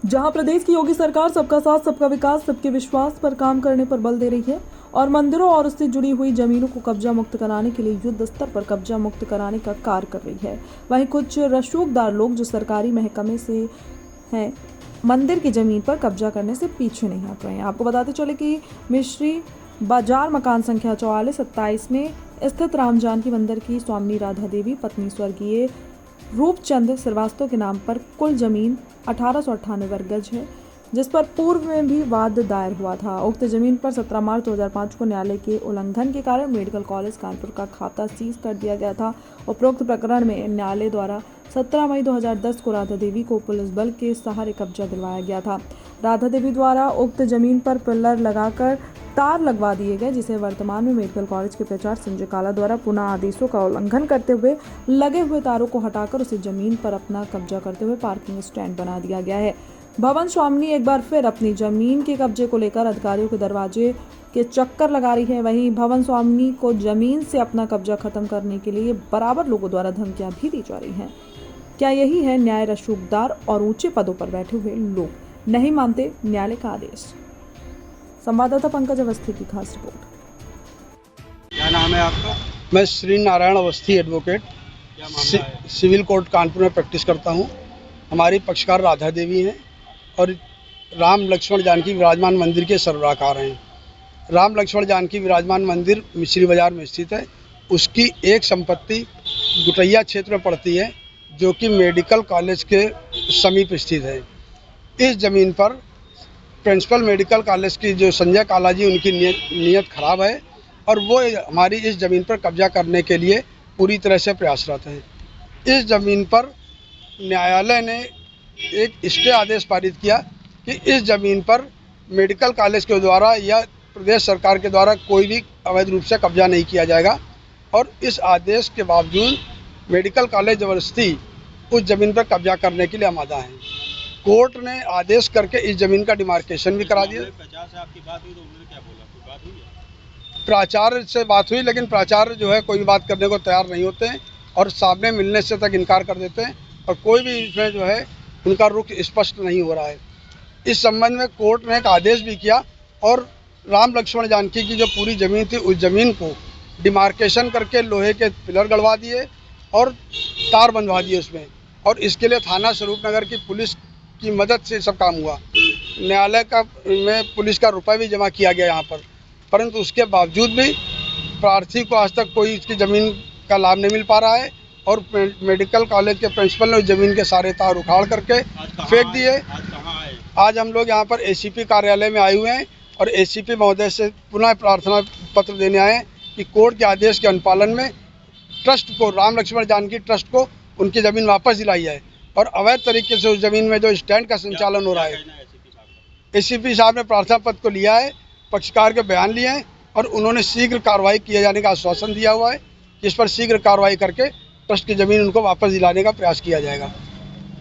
जहां प्रदेश की योगी सरकार सबका साथ सबका विकास सबके विश्वास पर काम करने पर बल दे रही है और मंदिरों और उससे जुड़ी हुई जमीनों को कब्जा मुक्त कराने के लिए युद्ध स्तर पर कब्जा मुक्त कराने का कार्य कर रही है, वहीं कुछ रसूखदार लोग जो सरकारी महकमे से हैं मंदिर की जमीन पर कब्जा करने से पीछे नहीं हट रहे हैं। आपको बताते चले कि मिश्री बाजार मकान संख्या 4427 में स्थित राम जानकी मंदिर की स्वामी राधा देवी पत्नी स्वर्गीय रूपचंद श्रीवास्तव के नाम पर कुल जमीन 1898 वर्ग गज है, जिस पर पूर्व में भी वाद दायर हुआ था। उक्त जमीन पर 17 मार्च 2005 को न्यायालय के उल्लंघन के कारण मेडिकल कॉलेज कानपुर का खाता सीज कर दिया गया था। उपरोक्त प्रकरण में न्यायालय द्वारा 17 मई 2010 को राधा देवी को पुलिस बल के सहारे कब्जा दिलवाया गया था। राधा देवी द्वारा उक्त जमीन पर पिलर लगाकर तार लगवा दिए गए, जिसे वर्तमान में मेडिकल कॉलेज के प्राचार्य संजय काला द्वारा पुनः आदेशों का उल्लंघन करते हुए लगे हुए तारों को हटाकर उसे जमीन पर अपना कब्जा करते हुए पार्किंग स्टैंड बना दिया गया है। भवन स्वामिनी एक बार फिर अपनी जमीन के कब्जे को लेकर अधिकारियों के दरवाजे के चक्कर लगा रही है। वहीं भवन स्वामिनी को जमीन से अपना कब्जा खत्म करने के लिए बराबर लोगों द्वारा धमकियां भी दी जा रही हैं। क्या यही है न्याय रसूखदार और ऊंचे पदों पर बैठे हुए लोग नहीं मानते न्यायालय का आदेश? संवाददाता पंकज अवस्थी की खास रिपोर्ट। क्या नाम है आपका? मैं श्री नारायण अवस्थी एडवोकेट क्या मामला है? सिविल कोर्ट कानपुर में प्रैक्टिस करता हूं। हमारी पक्षकार राधा देवी हैं और राम लक्ष्मण जानकी विराजमान मंदिर के सर्वराकार हैं। राम लक्ष्मण जानकी विराजमान मंदिर मिश्री बाजार में स्थित है। उसकी एक संपत्ति गुटैया क्षेत्र में पड़ती है, जो कि मेडिकल कॉलेज के समीप स्थित है। इस ज़मीन पर प्रिंसिपल मेडिकल कॉलेज की जो संजय काला जी, उनकी नीयत खराब है और वो हमारी इस ज़मीन पर कब्जा करने के लिए पूरी तरह से प्रयासरत हैं। इस ज़मीन पर न्यायालय ने एक स्टे आदेश पारित किया कि इस ज़मीन पर मेडिकल कॉलेज के द्वारा या प्रदेश सरकार के द्वारा कोई भी अवैध रूप से कब्जा नहीं किया जाएगा, और इस आदेश के बावजूद मेडिकल कॉलेज ज़बरदस्ती उस ज़मीन पर कब्जा करने के लिए आमादा है। कोर्ट ने आदेश करके इस ज़मीन का डिमार्केशन भी करा दिया। प्राचार्य से आपकी बात हुई तो उन्होंने क्या बोला? कोई बात हुई है? प्राचार्य से बात हुई, लेकिन प्राचार्य जो है कोई बात करने को तैयार नहीं होते हैं और सामने मिलने से तक इनकार कर देते हैं, और कोई भी इसमें जो है उनका रुख स्पष्ट नहीं हो रहा है। इस संबंध में कोर्ट ने एक आदेश भी किया और राम लक्ष्मण जानकी की जो पूरी ज़मीन थी, उस ज़मीन को डिमार्केशन करके लोहे के पिलर गड़वा दिए और तार बंधवा दिए उसमें, और इसके लिए थाना स्वरूपनगर की पुलिस की मदद से सब काम हुआ। न्यायालय का में पुलिस का रुपया भी जमा किया गया यहाँ पर, परंतु उसके बावजूद भी प्रार्थी को आज तक कोई इसकी ज़मीन का लाभ नहीं मिल पा रहा है, और मेडिकल कॉलेज के प्रिंसिपल ने उस ज़मीन के सारे तार उखाड़ करके फेंक दिए। आज हम लोग यहाँ पर एसीपी कार्यालय में आए हुए हैं और एसीपी महोदय से पुनः प्रार्थना पत्र देने आए हैं कि कोर्ट के आदेश के अनुपालन में ट्रस्ट को, राम लक्ष्मण जानकी ट्रस्ट को उनकी ज़मीन वापस दिलाई जाए, और अवैध तरीके से उस ज़मीन में जो स्टैंड का संचालन हो रहा है। एसीपी साहब ने प्रार्थना पत्र को लिया है, पक्षकार के बयान लिए हैं और उन्होंने शीघ्र कार्रवाई किए जाने का आश्वासन दिया हुआ है कि इस पर शीघ्र कार्रवाई करके ट्रस्ट की ज़मीन उनको वापस दिलाने का प्रयास किया जाएगा।